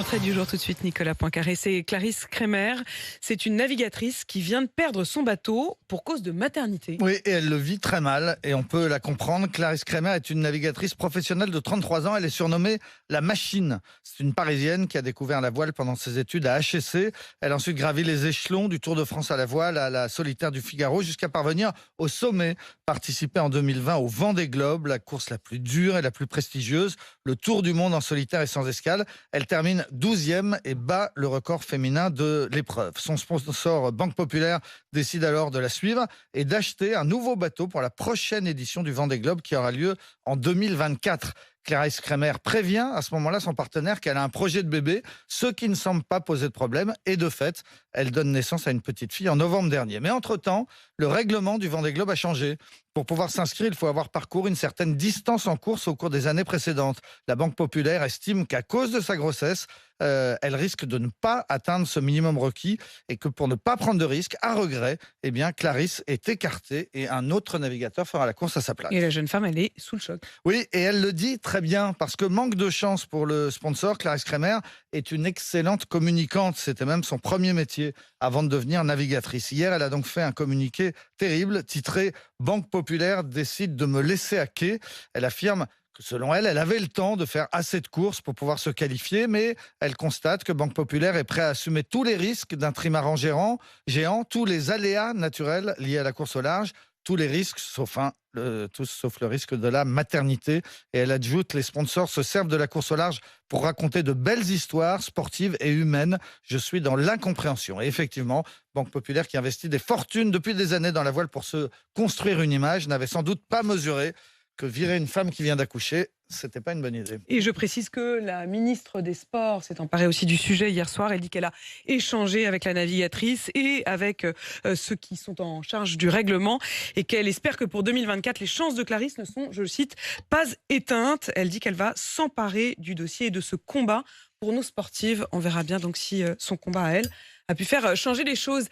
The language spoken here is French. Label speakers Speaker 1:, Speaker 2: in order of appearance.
Speaker 1: Portrait du jour tout de suite, Nicolas Poincaré. C'est Clarisse Kremer. C'est une navigatrice qui vient de perdre son bateau pour cause de maternité.
Speaker 2: Oui, et elle le vit très mal et on peut la comprendre. Clarisse Kremer est une navigatrice professionnelle de 33 ans. Elle est surnommée la Machine. C'est une Parisienne qui a découvert la voile pendant ses études à HEC. Elle a ensuite gravi les échelons du Tour de France à la voile, à la solitaire du Figaro, jusqu'à parvenir au sommet. Participer en 2020 au Vendée Globe, la course la plus dure et la plus prestigieuse, le Tour du monde en solitaire et sans escale. Elle termine 12e et bat le record féminin de l'épreuve. Son sponsor Banque Populaire décide alors de la suivre et d'acheter un nouveau bateau pour la prochaine édition du Vendée Globe qui aura lieu en 2024. Clarisse Kremer prévient à ce moment-là son partenaire qu'elle a un projet de bébé, ce qui ne semble pas poser de problème. Et de fait, elle donne naissance à une petite fille en novembre dernier. Mais entre-temps, le règlement du Vendée Globe a changé. Pour pouvoir s'inscrire, il faut avoir parcouru une certaine distance en course au cours des années précédentes. La Banque Populaire estime qu'à cause de sa grossesse, elle risque de ne pas atteindre ce minimum requis et que pour ne pas prendre de risque, à regret, eh bien, Clarisse est écartée et un autre navigateur fera la course à sa place.
Speaker 1: Et la jeune femme, elle est sous le choc.
Speaker 2: Oui, et elle le dit très bien, parce que manque de chance pour le sponsor, Clarisse Kremer est une excellente communicante. C'était même son premier métier avant de devenir navigatrice. Hier, elle a donc fait un communiqué terrible, titré « Banque Populaire décide de me laisser à quai ». Elle affirme que selon elle, elle avait le temps de faire assez de courses pour pouvoir se qualifier, mais elle constate que Banque Populaire est prêt à assumer tous les risques d'un trimaran géant, tous les aléas naturels liés à la course au large, tous les risques, sauf le risque de la maternité. Et elle ajoute, les sponsors se servent de la course au large pour raconter de belles histoires sportives et humaines. Je suis dans l'incompréhension. Et effectivement, Banque Populaire, qui investit des fortunes depuis des années dans la voile pour se construire une image, n'avait sans doute pas mesuré que virer une femme qui vient d'accoucher, c'était pas une bonne idée.
Speaker 1: Et je précise que la ministre des Sports s'est emparée aussi du sujet hier soir. Elle dit qu'elle a échangé avec la navigatrice et avec ceux qui sont en charge du règlement et qu'elle espère que pour 2024, les chances de Clarisse ne sont, je le cite, pas éteintes. Elle dit qu'elle va s'emparer du dossier et de ce combat pour nos sportives. On verra bien donc si son combat à elle a pu faire changer les choses.